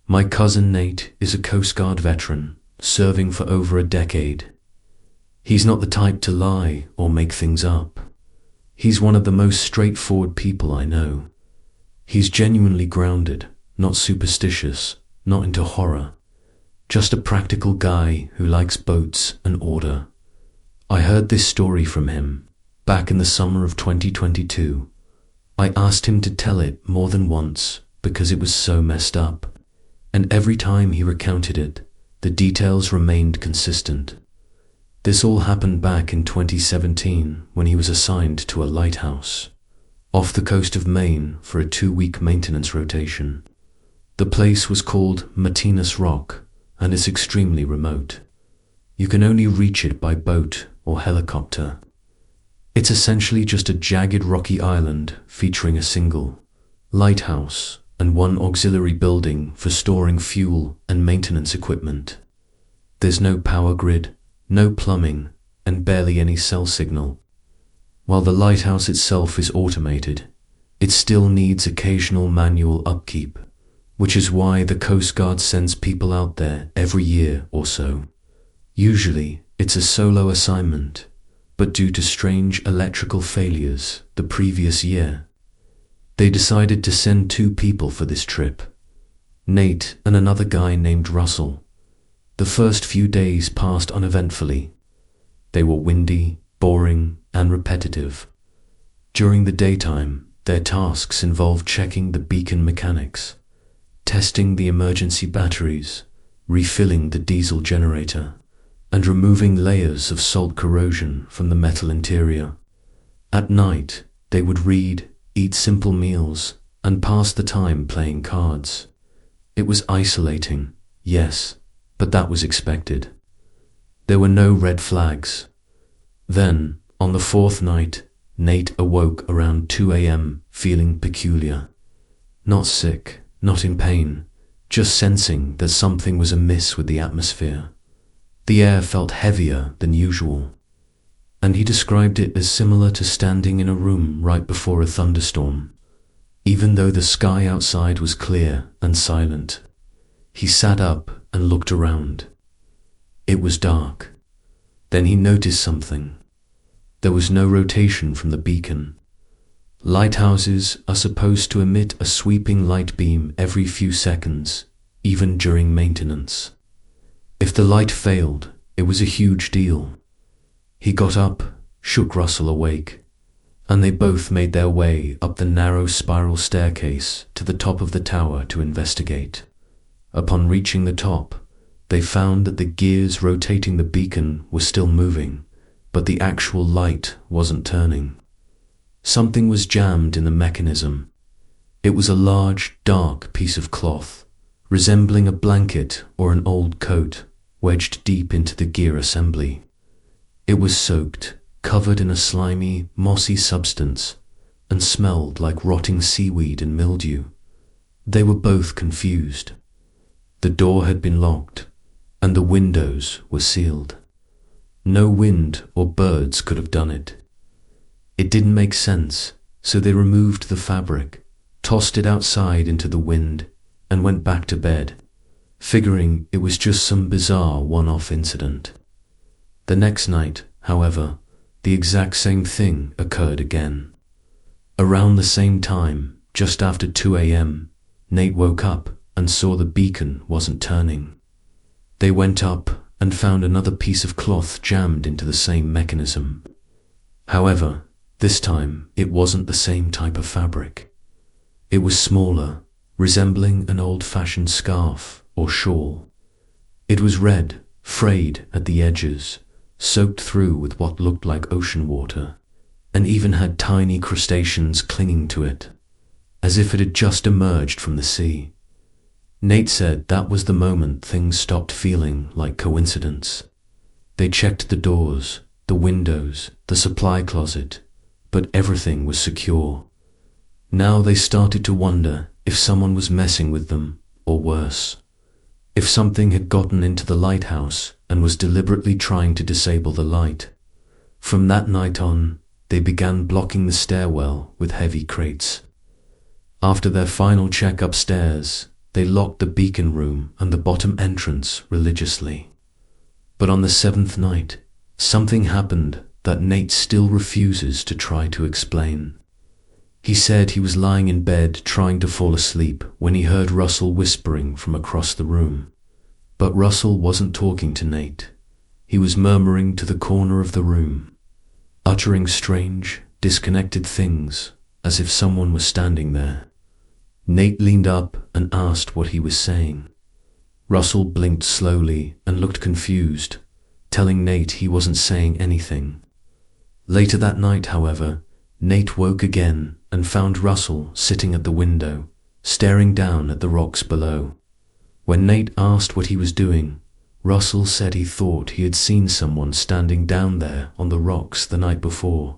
My cousin Nate is a Coast Guard veteran, serving for over a decade. He's not the type to lie or make things up. He's one of the most straightforward people I know. He's genuinely grounded, not superstitious, not into horror. Just a practical guy who likes boats and order. I heard this story from him back in the summer of 2022. I asked him to tell it more than once because it was so messed up. And every time he recounted it, the details remained consistent. This all happened back in 2017 when he was assigned to a lighthouse off the coast of Maine for a 2-week maintenance rotation. The place was called Martinez Rock and is extremely remote. You can only reach it by boat or helicopter. It's essentially just a jagged rocky island featuring a single lighthouse and one auxiliary building for storing fuel and maintenance equipment. There's no power grid, no plumbing, and barely any cell signal. While the lighthouse itself is automated, it still needs occasional manual upkeep, which is why the Coast Guard sends people out there every year or so. Usually, it's a solo assignment, but due to strange electrical failures the previous year, they decided to send 2 people for this trip, Nate and another guy named Russell. The first few days passed uneventfully. They were windy, boring, and repetitive. During the daytime, their tasks involved checking the beacon mechanics, testing the emergency batteries, refilling the diesel generator, and removing layers of salt corrosion from the metal interior. At night, they would read, eat simple meals, and pass the time playing cards. It was isolating, yes, but that was expected. There were no red flags. Then, on the 4th night, Nate awoke around 2 a.m. feeling peculiar. Not sick, not in pain, just sensing that something was amiss with the atmosphere. The air felt heavier than usual, and he described it as similar to standing in a room right before a thunderstorm. Even though the sky outside was clear and silent, he sat up and looked around. It was dark. Then he noticed something. There was no rotation from the beacon. Lighthouses are supposed to emit a sweeping light beam every few seconds, even during maintenance. If the light failed, it was a huge deal. He got up, shook Russell awake, and they both made their way up the narrow spiral staircase to the top of the tower to investigate. Upon reaching the top, they found that the gears rotating the beacon were still moving, but the actual light wasn't turning. Something was jammed in the mechanism. It was a large, dark piece of cloth, resembling a blanket or an old coat, wedged deep into the gear assembly. It was soaked, covered in a slimy, mossy substance, and smelled like rotting seaweed and mildew. They were both confused. The door had been locked, and the windows were sealed. No wind or birds could have done it. It didn't make sense, so they removed the fabric, tossed it outside into the wind, and went back to bed, figuring it was just some bizarre one-off incident. The next night, however, the exact same thing occurred again. Around the same time, just after 2 a.m., Nate woke up and saw the beacon wasn't turning. They went up and found another piece of cloth jammed into the same mechanism. However, this time it wasn't the same type of fabric. It was smaller, resembling an old-fashioned scarf or shawl. It was red, frayed at the edges, soaked through with what looked like ocean water, and even had tiny crustaceans clinging to it, as if it had just emerged from the sea. Nate said that was the moment things stopped feeling like coincidence. They checked the doors, the windows, the supply closet, but everything was secure. Now they started to wonder if someone was messing with them, or worse, if something had gotten into the lighthouse and was deliberately trying to disable the light. From that night on, they began blocking the stairwell with heavy crates. After their final check upstairs, they locked the beacon room and the bottom entrance religiously. But on the 7th night, something happened that Nate still refuses to try to explain. He said he was lying in bed trying to fall asleep when he heard Russell whispering from across the room. But Russell wasn't talking to Nate. He was murmuring to the corner of the room, uttering strange, disconnected things as if someone was standing there. Nate leaned up and asked what he was saying. Russell blinked slowly and looked confused, telling Nate he wasn't saying anything. Later that night, however, Nate woke again and found Russell sitting at the window, staring down at the rocks below. When Nate asked what he was doing, Russell said he thought he had seen someone standing down there on the rocks the night before,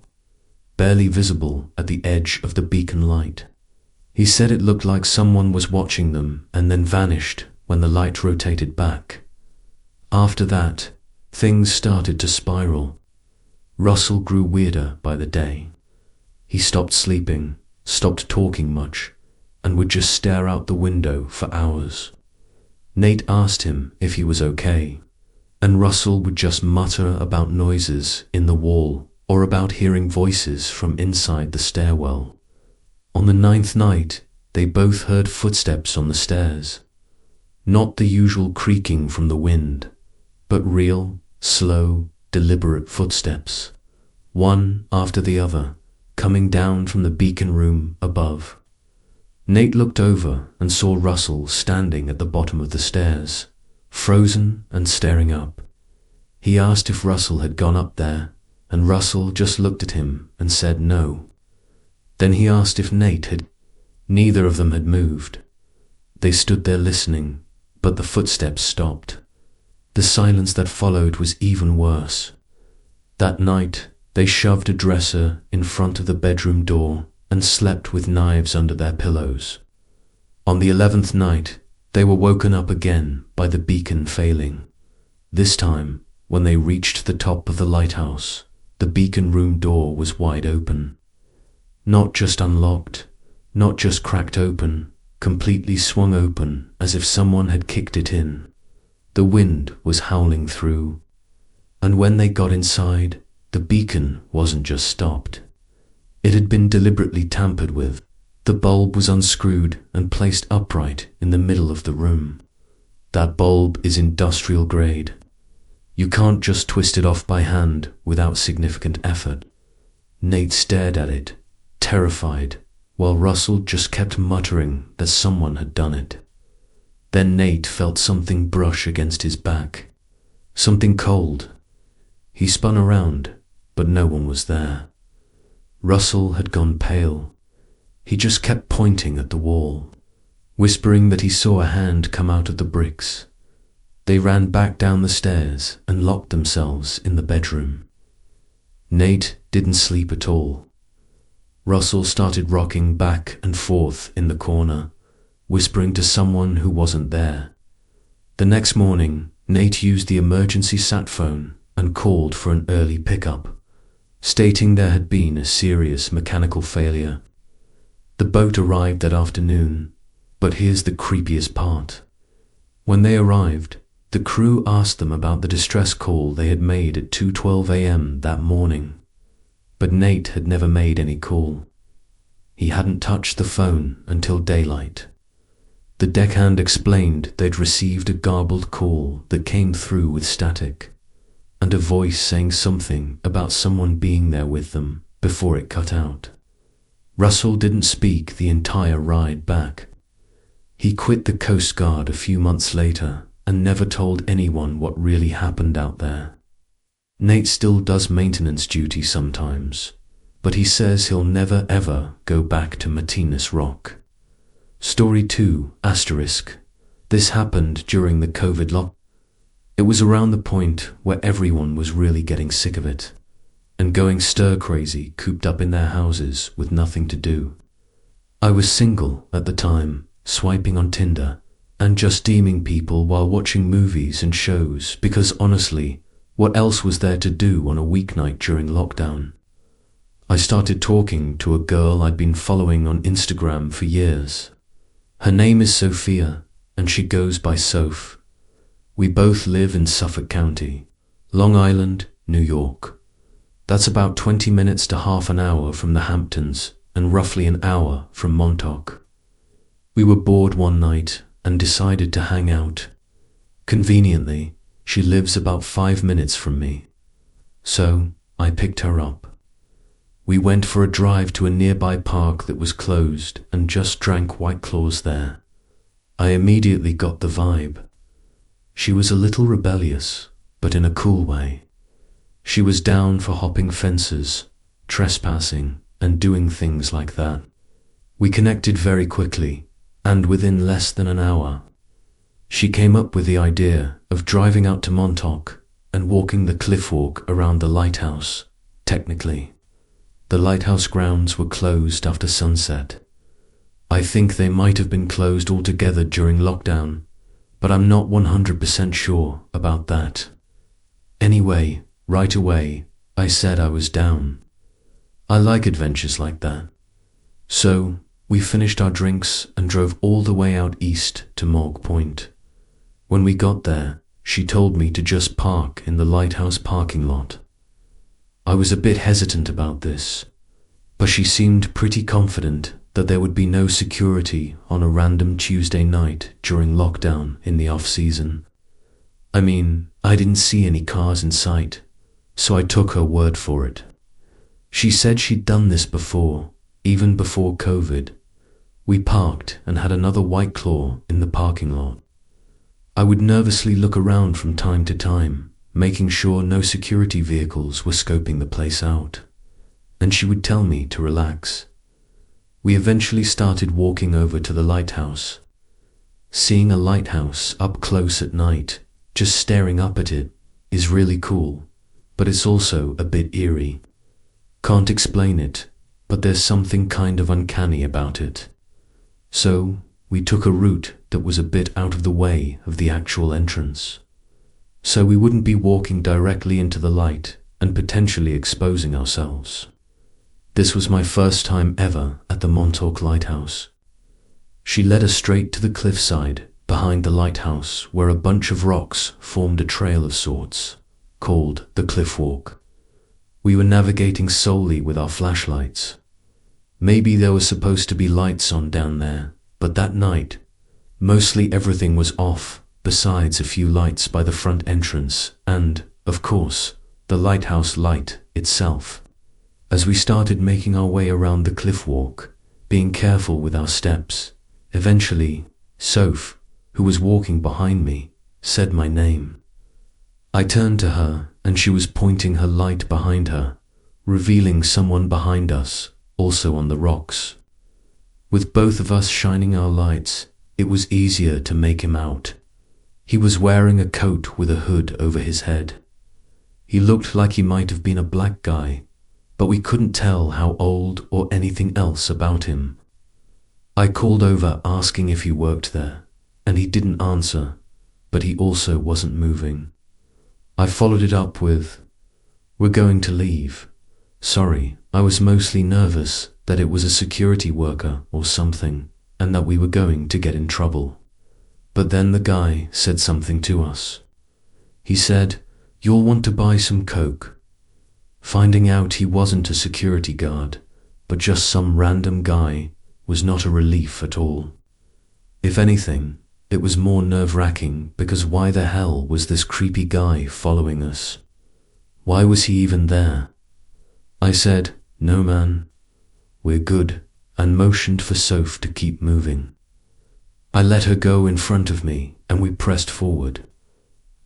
barely visible at the edge of the beacon light. He said it looked like someone was watching them and then vanished when the light rotated back. After that, things started to spiral. Russell grew weirder by the day. He stopped sleeping, stopped talking much, and would just stare out the window for hours. Nate asked him if he was okay, and Russell would just mutter about noises in the wall or about hearing voices from inside the stairwell. On the 9th night, they both heard footsteps on the stairs. Not the usual creaking from the wind, but real, slow, deliberate footsteps, one after the other, coming down from the beacon room above. Nate looked over and saw Russell standing at the bottom of the stairs, frozen and staring up. He asked if Russell had gone up there, and Russell just looked at him and said no. Then he asked if Nate had. Neither of them had moved. They stood there listening, but the footsteps stopped. The silence that followed was even worse. That night, they shoved a dresser in front of the bedroom door and slept with knives under their pillows. On the 11th night, they were woken up again by the beacon failing. This time, when they reached the top of the lighthouse, the beacon room door was wide open. Not just unlocked, not just cracked open, completely swung open as if someone had kicked it in. The wind was howling through. And when they got inside, the beacon wasn't just stopped. It had been deliberately tampered with. The bulb was unscrewed and placed upright in the middle of the room. That bulb is industrial grade. You can't just twist it off by hand without significant effort. Nate stared at it, terrified, while Russell just kept muttering that someone had done it. Then Nate felt something brush against his back. Something cold. He spun around, but no one was there. Russell had gone pale. He just kept pointing at the wall, whispering that he saw a hand come out of the bricks. They ran back down the stairs and locked themselves in the bedroom. Nate didn't sleep at all. Russell started rocking back and forth in the corner, whispering to someone who wasn't there. The next morning, Nate used the emergency sat phone and called for an early pickup, stating there had been a serious mechanical failure. The boat arrived that afternoon, but here's the creepiest part. When they arrived, the crew asked them about the distress call they had made at 2:12 a.m. that morning. But Nate had never made any call. He hadn't touched the phone until daylight. The deckhand explained they'd received a garbled call that came through with static, and a voice saying something about someone being there with them before it cut out. Russell didn't speak the entire ride back. He quit the Coast Guard a few months later and never told anyone what really happened out there. Nate still does maintenance duty sometimes, but he says he'll never ever go back to Martinez Rock. Story 2 *. This happened during the COVID lockdown. It was around the point where everyone was really getting sick of it and going stir-crazy, cooped up in their houses with nothing to do. I was single at the time, swiping on Tinder, and just deeming people while watching movies and shows because honestly, what else was there to do on a weeknight during lockdown? I started talking to a girl I'd been following on Instagram for years. Her name is Sophia, and she goes by Soph. We both live in Suffolk County, Long Island, New York. That's about 20 minutes to half an hour from the Hamptons and roughly an hour from Montauk. We were bored one night and decided to hang out. Conveniently, she lives about 5 minutes from me. So I picked her up. We went for a drive to a nearby park that was closed and just drank White Claws there. I immediately got the vibe. She was a little rebellious, but in a cool way. She was down for hopping fences, trespassing, and doing things like that. We connected very quickly, and within less than an hour, she came up with the idea of driving out to Montauk and walking the cliff walk around the Lighthouse. Technically, the Lighthouse grounds were closed after sunset. I think they might have been closed altogether during lockdown, but I'm not 100% sure about that. Anyway, right away, I said I was down. I like adventures like that. So, we finished our drinks and drove all the way out east to Morgue Point. When we got there, she told me to just park in the Lighthouse parking lot. I was a bit hesitant about this, but she seemed pretty confident that there would be no security on a random Tuesday night during lockdown in the off-season. I mean, I didn't see any cars in sight, so I took her word for it. She said she'd done this before, even before COVID. We parked and had another White Claw in the parking lot. I would nervously look around from time to time, making sure no security vehicles were scoping the place out, and she would tell me to relax. We eventually started walking over to the lighthouse. Seeing a lighthouse up close at night, just staring up at it, is really cool, but it's also a bit eerie. Can't explain it, but there's something kind of uncanny about it. So, we took a route that was a bit out of the way of the actual entrance, so we wouldn't be walking directly into the light and potentially exposing ourselves. This was my first time ever at the Montauk Lighthouse. She led us straight to the cliffside behind the lighthouse where a bunch of rocks formed a trail of sorts, called the Cliff Walk. We were navigating solely with our flashlights. Maybe there were supposed to be lights on down there, but that night, mostly everything was off, besides a few lights by the front entrance and, of course, the lighthouse light itself. As we started making our way around the cliff walk, being careful with our steps, eventually, Soph, who was walking behind me, said my name. I turned to her and she was pointing her light behind her, revealing someone behind us, also on the rocks. With both of us shining our lights, it was easier to make him out. He was wearing a coat with a hood over his head. He looked like he might have been a black guy, but we couldn't tell how old or anything else about him. I called over asking if he worked there, and he didn't answer, but he also wasn't moving. I followed it up with, "We're going to leave. Sorry, I was mostly nervous that it was a security worker or something, and that we were going to get in trouble." But then the guy said something to us. He said, "You'll want to buy some Coke." Finding out he wasn't a security guard, but just some random guy, was not a relief at all. If anything, it was more nerve-wracking because why the hell was this creepy guy following us? Why was he even there? I said, "No man, we're good," and motioned for Soph to keep moving. I let her go in front of me and we pressed forward.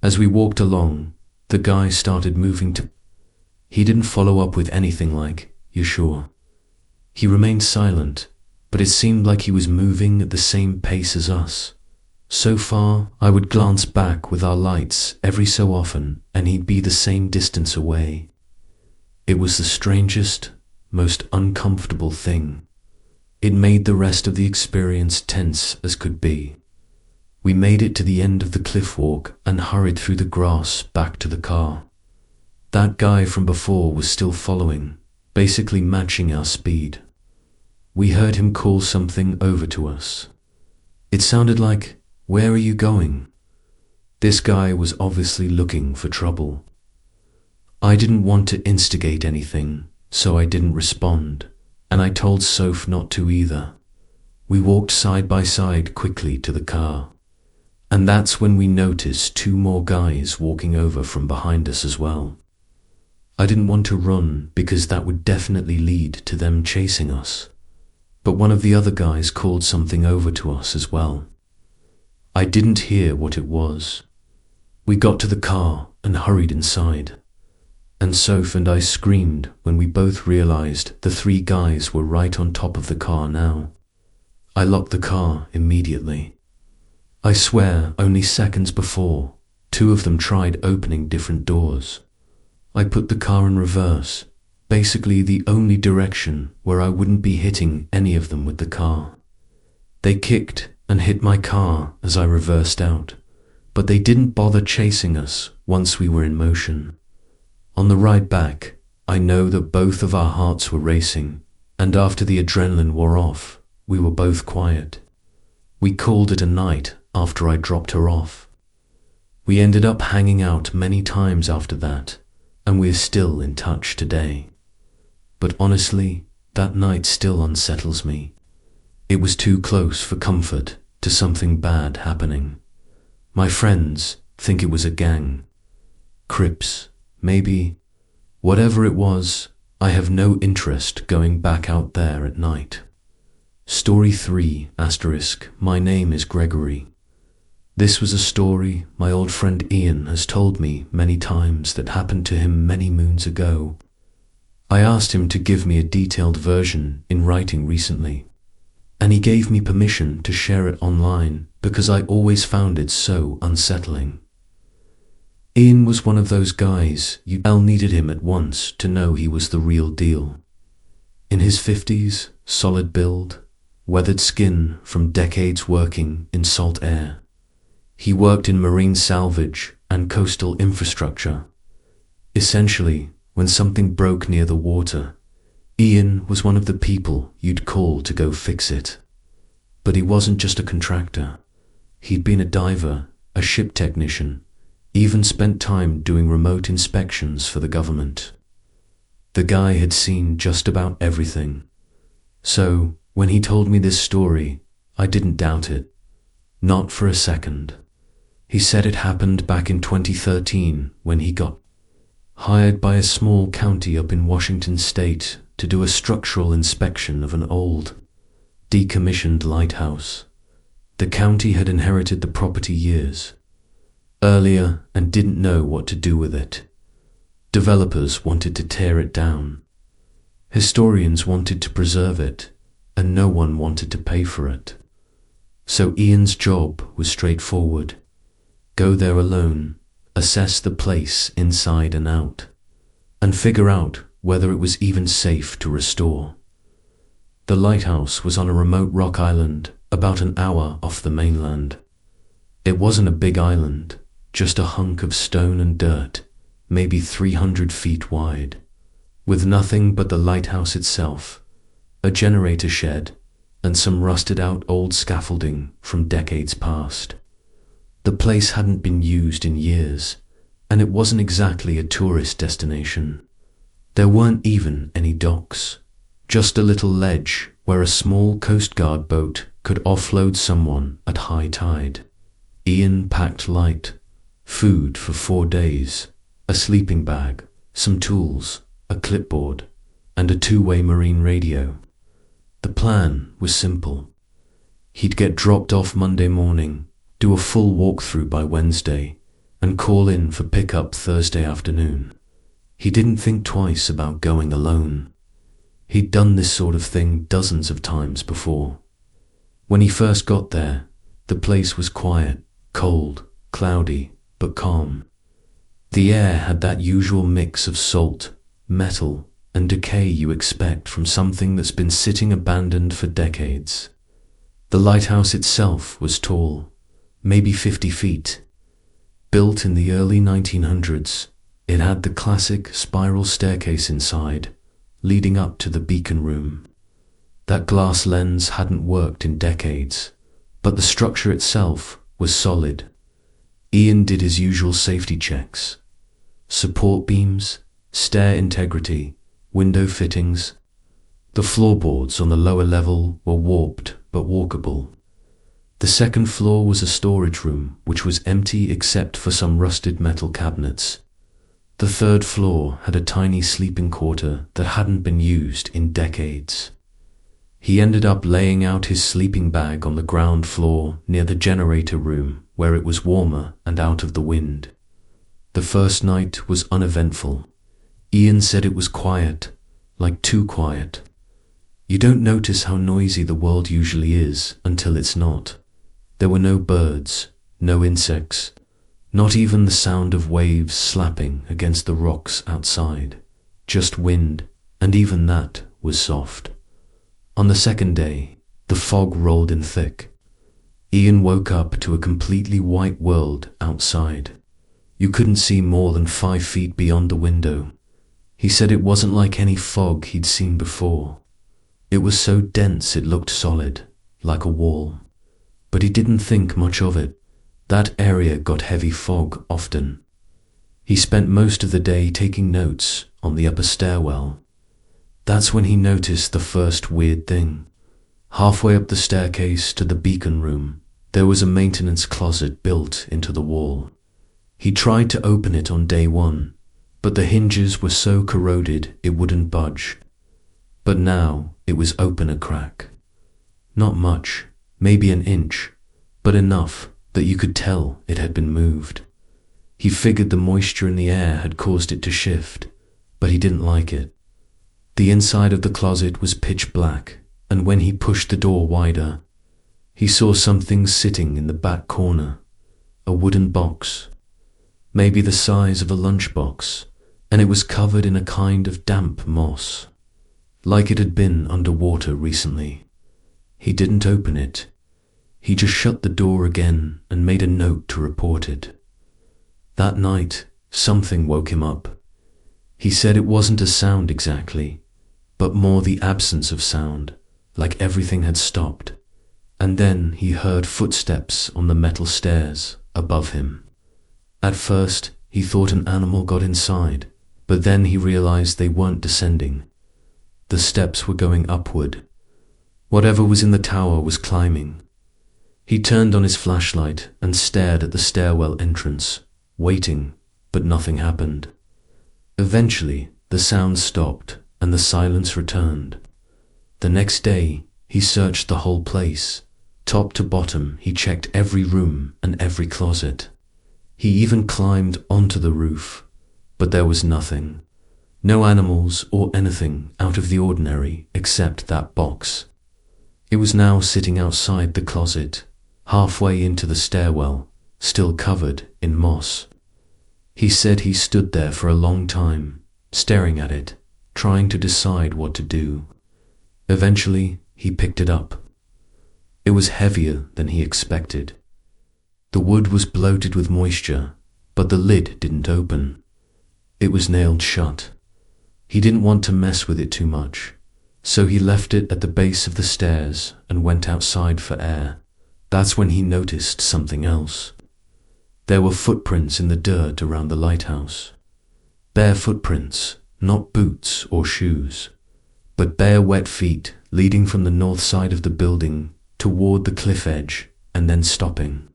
As we walked along, the guy started moving too. He didn't follow up with anything like, "You sure?" He remained silent, but it seemed like he was moving at the same pace as us. So far, I would glance back with our lights every so often and he'd be the same distance away. It was the strangest, most uncomfortable thing. It made the rest of the experience tense as could be. We made it to the end of the cliff walk and hurried through the grass back to the car. That guy from before was still following, basically matching our speed. We heard him call something over to us. It sounded like, Where are you going?" This guy was obviously looking for trouble. I didn't want to instigate anything, so I didn't respond, and I told Soph not to either. We walked side by side quickly to the car, and that's when we noticed two more guys walking over from behind us as well. I didn't want to run because that would definitely lead to them chasing us, but one of the other guys called something over to us as well. I didn't hear what it was. We got to the car and hurried inside, and Soph and I screamed when we both realized the three guys were right on top of the car now. I locked the car immediately. I swear only seconds before, two of them tried opening different doors. I put the car in reverse, basically the only direction where I wouldn't be hitting any of them with the car. They kicked and hit my car as I reversed out, but they didn't bother chasing us once we were in motion. On the ride back, I know that both of our hearts were racing, and after the adrenaline wore off, we were both quiet. We called it a night after I dropped her off. We ended up hanging out many times after that, and we're still in touch today. But honestly, that night still unsettles me. It was too close for comfort to something bad happening. My friends think it was a gang. Crips, maybe. Whatever it was, I have no interest going back out there at night. Story 3 *. My name is Gregory. This was a story my old friend Ian has told me many times that happened to him many moons ago. I asked him to give me a detailed version in writing recently, and he gave me permission to share it online because I always found it so unsettling. Ian was one of those guys you needed him at once to know he was the real deal. In his 50s, solid build, weathered skin from decades working in salt air. He worked in marine salvage and coastal infrastructure. Essentially, when something broke near the water, Ian was one of the people you'd call to go fix it. But he wasn't just a contractor. He'd been a diver, a ship technician, even spent time doing remote inspections for the government. The guy had seen just about everything. So, when he told me this story, I didn't doubt it. Not for a second. He said it happened back in 2013 when he got hired by a small county up in Washington state to do a structural inspection of an old, decommissioned lighthouse. The county had inherited the property years earlier and didn't know what to do with it. Developers wanted to tear it down. Historians wanted to preserve it, and no one wanted to pay for it. So Ian's job was straightforward. Go there alone, assess the place inside and out, and figure out whether it was even safe to restore. The lighthouse was on a remote rock island about an hour off the mainland. It wasn't a big island, just a hunk of stone and dirt, maybe 300 feet wide, with nothing but the lighthouse itself, a generator shed, and some rusted-out old scaffolding from decades past. The place hadn't been used in years, and it wasn't exactly a tourist destination. There weren't even any docks, just a little ledge where a small Coast Guard boat could offload someone at high tide. Ian packed light, food for 4 days, a sleeping bag, some tools, a clipboard, and a two-way marine radio. The plan was simple. He'd get dropped off Monday morning, do a full walkthrough by Wednesday, and call in for pickup Thursday afternoon. He didn't think twice about going alone. He'd done this sort of thing dozens of times before. When he first got there, the place was quiet, cold, cloudy, but calm. The air had that usual mix of salt, metal, and decay you expect from something that's been sitting abandoned for decades. The lighthouse itself was tall, maybe 50 feet. Built in the early 1900s, it had the classic spiral staircase inside, leading up to the beacon room. That glass lens hadn't worked in decades, but the structure itself was solid. Ian did his usual safety checks. Support beams, stair integrity, window fittings. The floorboards on the lower level were warped but walkable. The second floor was a storage room which was empty except for some rusted metal cabinets. The third floor had a tiny sleeping quarter that hadn't been used in decades. He ended up laying out his sleeping bag on the ground floor near the generator room where it was warmer and out of the wind. The first night was uneventful. Ian said it was quiet, like too quiet. You don't notice how noisy the world usually is until it's not. There were no birds, no insects, not even the sound of waves slapping against the rocks outside. Just wind, and even that was soft. On the second day, the fog rolled in thick. Ian woke up to a completely white world outside. You couldn't see more than 5 feet beyond the window. He said it wasn't like any fog he'd seen before. It was so dense it looked solid, like a wall. But he didn't think much of it. That area got heavy fog often. He spent most of the day taking notes on the upper stairwell. That's when he noticed the first weird thing. Halfway up the staircase to the beacon room, there was a maintenance closet built into the wall. He tried to open it on day one, but the hinges were so corroded it wouldn't budge. But now it was open a crack. Not much, maybe an inch, but enough that you could tell it had been moved. He figured the moisture in the air had caused it to shift, but he didn't like it. The inside of the closet was pitch black, and when he pushed the door wider, he saw something sitting in the back corner, a wooden box, maybe the size of a lunchbox, and it was covered in a kind of damp moss, like it had been underwater recently. He didn't open it. He just shut the door again and made a note to report it. That night, something woke him up. He said it wasn't a sound exactly, but more the absence of sound, like everything had stopped. And then he heard footsteps on the metal stairs above him. At first, he thought an animal got inside, but then he realized they weren't descending. The steps were going upward. Whatever was in the tower was climbing. He turned on his flashlight and stared at the stairwell entrance, waiting, but nothing happened. Eventually, the sound stopped and the silence returned. The next day, he searched the whole place. Top to bottom, he checked every room and every closet. He even climbed onto the roof, but there was nothing. No animals or anything out of the ordinary except that box. It was now sitting outside the closet, halfway into the stairwell, still covered in moss. He said he stood there for a long time, staring at it, trying to decide what to do. Eventually, he picked it up. It was heavier than he expected. The wood was bloated with moisture, but the lid didn't open. It was nailed shut. He didn't want to mess with it too much, so he left it at the base of the stairs and went outside for air. That's when he noticed something else. There were footprints in the dirt around the lighthouse. Bare footprints, not boots or shoes, but bare wet feet leading from the north side of the building toward the cliff edge and then stopping.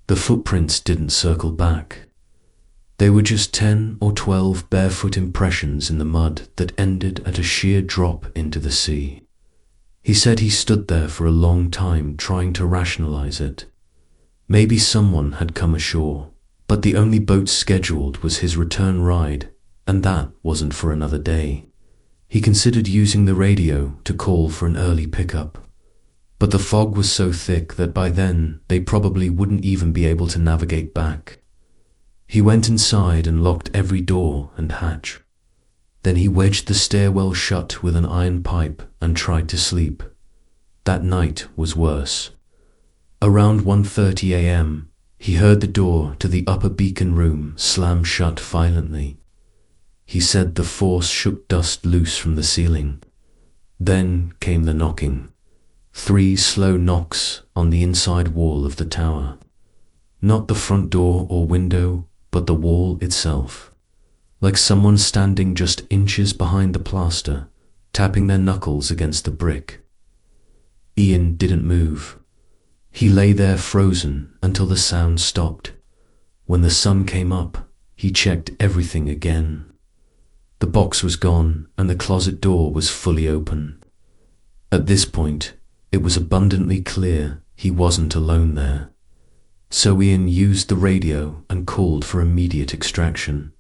The footprints didn't circle back. They were just 10 or 12 barefoot impressions in the mud that ended at a sheer drop into the sea. He said he stood there for a long time trying to rationalize it. Maybe someone had come ashore, but the only boat scheduled was his return ride, and that wasn't for another day. He considered using the radio to call for an early pickup, but the fog was so thick that by then they probably wouldn't even be able to navigate back. He went inside and locked every door and hatch. Then he wedged the stairwell shut with an iron pipe and tried to sleep. That night was worse. Around 1:30 a.m., he heard the door to the upper beacon room slam shut violently. He said the force shook dust loose from the ceiling. Then came the knocking. 3 slow knocks on the inside wall of the tower. Not the front door or window, but the wall itself. Like someone standing just inches behind the plaster, tapping their knuckles against the brick. Ian didn't move. He lay there frozen until the sound stopped. When the sun came up, he checked everything again. The box was gone and the closet door was fully open. At this point, it was abundantly clear he wasn't alone there. So Ian used the radio and called for immediate extraction.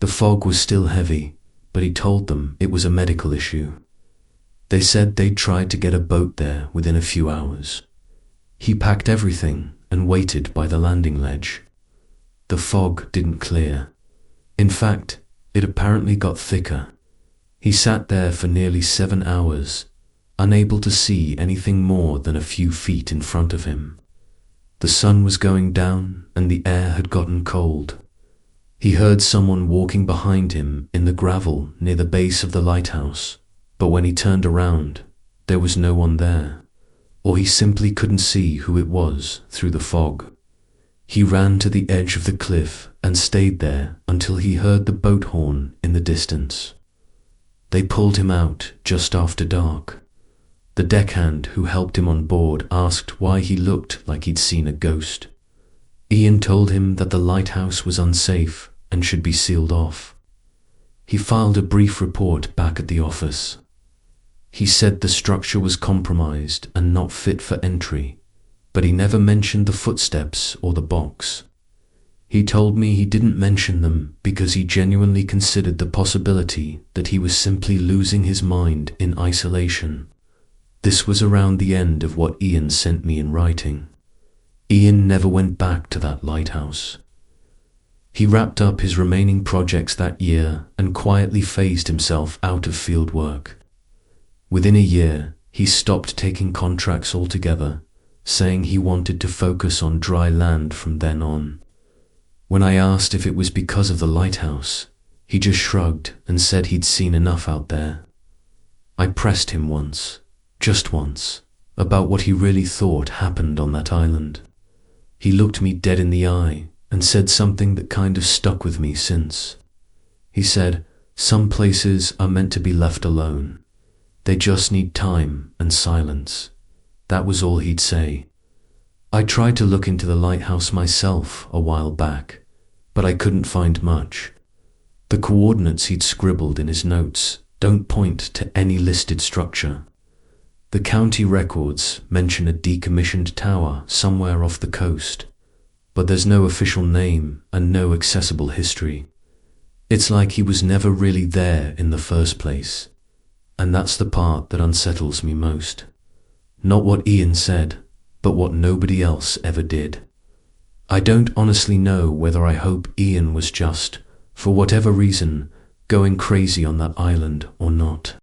The fog was still heavy, but he told them it was a medical issue. They said they'd tried to get a boat there within a few hours. He packed everything and waited by the landing ledge. The fog didn't clear. In fact, it apparently got thicker. He sat there for nearly 7 hours, unable to see anything more than a few feet in front of him. The sun was going down and the air had gotten cold. He heard someone walking behind him in the gravel near the base of the lighthouse, but when he turned around, there was no one there, or he simply couldn't see who it was through the fog. He ran to the edge of the cliff and stayed there until he heard the boat horn in the distance. They pulled him out just after dark. The deckhand who helped him on board asked why he looked like he'd seen a ghost. Ian told him that the lighthouse was unsafe and should be sealed off. He filed a brief report back at the office. He said the structure was compromised and not fit for entry, but he never mentioned the footsteps or the box. He told me he didn't mention them because he genuinely considered the possibility that he was simply losing his mind in isolation. This was around the end of what Ian sent me in writing. Ian never went back to that lighthouse. He wrapped up his remaining projects that year and quietly phased himself out of field work. Within a year, he stopped taking contracts altogether, saying he wanted to focus on dry land from then on. When I asked if it was because of the lighthouse, he just shrugged and said he'd seen enough out there. I pressed him once, just once, about what he really thought happened on that island. He looked me dead in the eye and said something that kind of stuck with me since. He said, "Some places are meant to be left alone. They just need time and silence." That was all he'd say. I tried to look into the lighthouse myself a while back, but I couldn't find much. The coordinates he'd scribbled in his notes don't point to any listed structure. The county records mention a decommissioned tower somewhere off the coast, but there's no official name and no accessible history. It's like he was never really there in the first place, and that's the part that unsettles me most. Not what Ian said, but what nobody else ever did. I don't honestly know whether I hope Ian was just, for whatever reason, going crazy on that island or not.